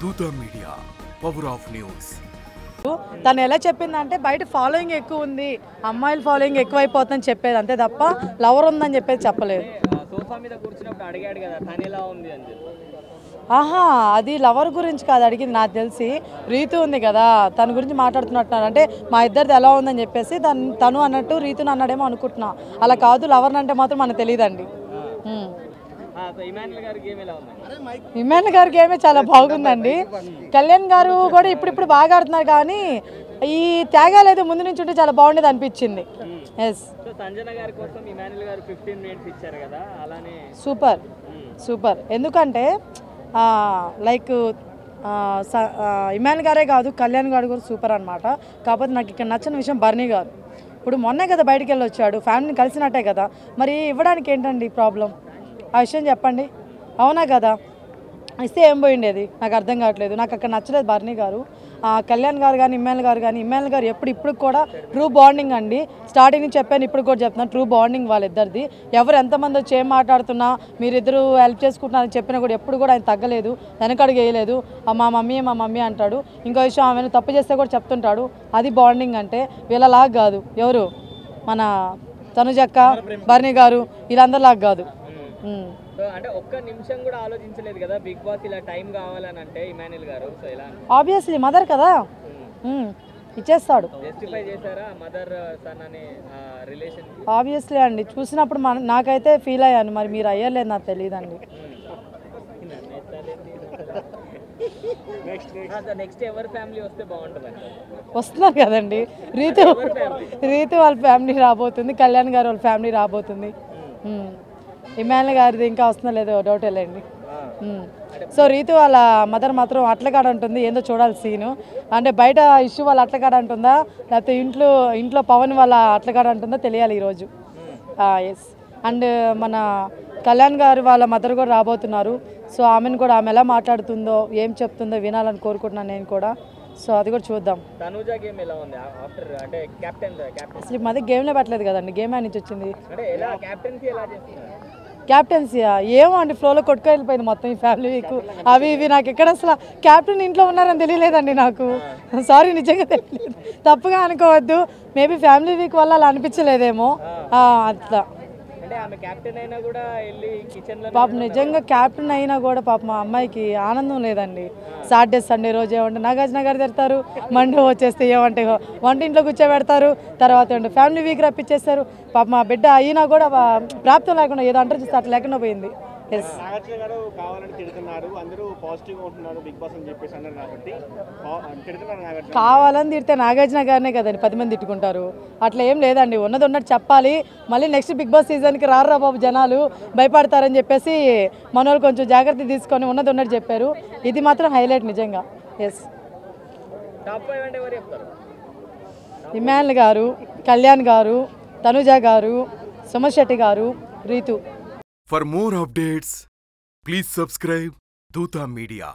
దూత media power of news. తను ఎలా చెప్పిందంటే బయట ఫాలోయింగ్ ఎక్కువ ఉంది, అమ్మాయిల ఫాలోయింగ్ ఎక్కువైపోతుందని చెప్పేది అంతే తప్ప లవర్ ఉందని చెప్పేది చెప్పలేదు. సోఫా మీద కూర్చున్నప్పుడు అడిగాడు కదా తను ఎలా ఉంది అని చెప్పి. ఆహా, అది లవర్ గురించి కాదు అడిగింది. నాకు తెలిసి రీతు ఉంది కదా, తన గురించి మాట్లాడుతున్నట్టున్నారు. అంటే మా ఇద్దరిది ఎలా ఉందని చెప్పేసి తను అన్నట్టు రీతుని అన్నాడేమో అనుకుంటున్నా. అలా కాదు, లవర్ని అంటే మాత్రం మనకు తెలియదండి. ఇమాన్ గారి గేమే చాలా బాగుందండి. కళ్యాణ్ గారు కూడా ఇప్పుడిప్పుడు బాగా ఆడుతున్నారు, కానీ ఈ త్యాగాలు అయితే ముందు నుంచి ఉంటే చాలా బాగుండేది అనిపించింది. Yes, super super. ఎందుకంటే లైక్ ఇమాన్ గారే కాదు, కళ్యాణ్ గారు కూడా సూపర్ అనమాట. కాకపోతే నాకు ఇక్కడ నచ్చిన విషయం బర్నీ గారు. ఇప్పుడు మొన్నే కదా బయటికి వెళ్ళి వచ్చాడు, ఫ్యామిలీని కలిసినట్టే కదా, మరి ఇవ్వడానికి ఏంటండి ప్రాబ్లం? ఆ విషయం చెప్పండి. అవునా కదా, ఇస్తే ఏం పోయిండేది? నాకు అర్థం కావట్లేదు. నాకు అక్కడ నచ్చలేదు బర్నీ గారు. కళ్యాణ్ గారు కానీ ఇమ్మాన్ గారు ఇప్పుడు కూడా ట్రూ బాండింగ్ అండి. స్టార్టింగ్ నుంచి చెప్పాను, ఇప్పుడు కూడా చెప్తున్నాను, ట్రూ బాండింగ్ వాళ్ళిద్దరిది. ఎవరు ఎంతమంది వచ్చి ఏం మాట్లాడుతున్నా మీరిద్దరు హెల్ప్ చేసుకుంటున్నారని చెప్పినా కూడా ఎప్పుడు కూడా ఆయన తగ్గలేదు, వెనకడుగు వేయలేదు. మా మమ్మీ అంటాడు. ఇంకో విషయం, ఆమెను తప్పు చేస్తే కూడా చెప్తుంటాడు. అది బాండింగ్ అంటే. వీళ్ళలాగా కాదు. ఎవరు మన తనుజక్క, బర్నీ గారు వీళ్ళందరిలాగా కాదు. అంటే ఒక్క నిమిషం కూడా ఆలోచించలేదు కదా బిగ్ బాస్ ఇలా టైం కావాలని అంటే ఇమాన్యుల్ గారు. సో ఎలా ఆబ్వియస్లీ మదర్ కదా, ఇచ్చేస్తాడు. జస్టిఫై చేశారా మదర్ సన్ అనే రిలేషన్? ఆబ్వియస్లీ అండి, చూసినప్పుడు నాకైతే ఫీల్ అయ్యాను. మరి మీరు అయ్యలేదు నాకు తెలియదండి. నెక్స్ట్ ఎవరి ఫ్యామిలీ వస్తే బాగుంటుంది? వస్తున్నారు కదండి, రీతు వాళ్ళ ఫ్యామిలీ రాబోతుంది, కళ్యాణ్ గారు వాళ్ళ ఫ్యామిలీ రాబోతుంది. ఇమాన్ గారిది ఇంకా వస్తుందో లేదో డౌట్ వెళ్ళండి. సో రీతు వాళ్ళ మదర్ మాత్రం అట్లకాడ ఉంటుంది. ఏందో చూడాలి సీను. అంటే బయట ఇష్యూ వాళ్ళ అట్లకాడ అంటుందా, లేకపోతే ఇంట్లో పవన్ వాళ్ళ అట్లకాడ అంటుందో తెలియాలి ఈరోజు. ఎస్. అండ్ మన కళ్యాణ్ గారు వాళ్ళ మదర్ కూడా రాబోతున్నారు. సో ఆమెను కూడా ఆమె ఎలా మాట్లాడుతుందో ఏం చెప్తుందో వినాలని కోరుకుంటున్నాను నేను కూడా. సో అది కూడా చూద్దాం. తనుజా గేమ్ ఎలా ఉంది ఆఫ్టర్ అంటే కెప్టెన్ అసలు మాది గేమ్లో పెట్టలేదు కదండి, గేమ్ నుంచి వచ్చింది. అంటే ఎలా కెప్టెన్సీ ఎలా చేస్తున్నారు? క్యాప్టెన్సీ ఏమో అండి, ఫ్లోలో కొట్టుకెళ్ళిపోయింది మొత్తం ఈ ఫ్యామిలీ వీక్ అవి ఇవి. నాకు ఎక్కడ అసలు క్యాప్టెన్ ఇంట్లో ఉన్నారని తెలియలేదండి నాకు. సారీ, నిజంగా తెలియలేదు, తప్పుగా అనుకోవద్దు. మేబీ ఫ్యామిలీ వీక్ వల్ల అలా అనిపించలేదేమో అట్లా. పాపం నిజంగా క్యాప్టెన్ అయినా కూడా పాపం మా అమ్మాయికి ఆనందం లేదండి. సాటర్డే సండే రోజు ఏమంటే నాగార్జున గారు తిడతారు, మండే వచ్చేస్తే ఏమంటే వంటింట్లో కూర్చోబెడతారు, తర్వాత ఫ్యామిలీ వీక్ రప్పించేస్తారు. పాప మా బిడ్డ అయినా కూడా ప్రాప్తం లేకుండా ఏదో అంటారు చూస్తే అట్లా లేకుండా పోయింది. కావాలని తిడితే నాగార్జున గారినే కదండి 10 మంది తిట్టుకుంటారు. అట్లా ఏం లేదండి, ఉన్నది ఉన్నట్టు చెప్పాలి. మళ్ళీ నెక్స్ట్ బిగ్ బాస్ సీజన్కి రారా బాబు జనాలు భయపడతారని చెప్పేసి మనోళ్ళు కొంచెం జాగ్రత్త తీసుకొని ఉన్నది ఉన్నట్టు చెప్పారు. ఇది మాత్రం హైలైట్ నిజంగా. ఎస్, ఇమాన్ గారు, కళ్యాణ్ గారు, తనుజా గారు, సుమన్ శెట్టి గారు, Ritu. For more updates, please subscribe Dutha Media.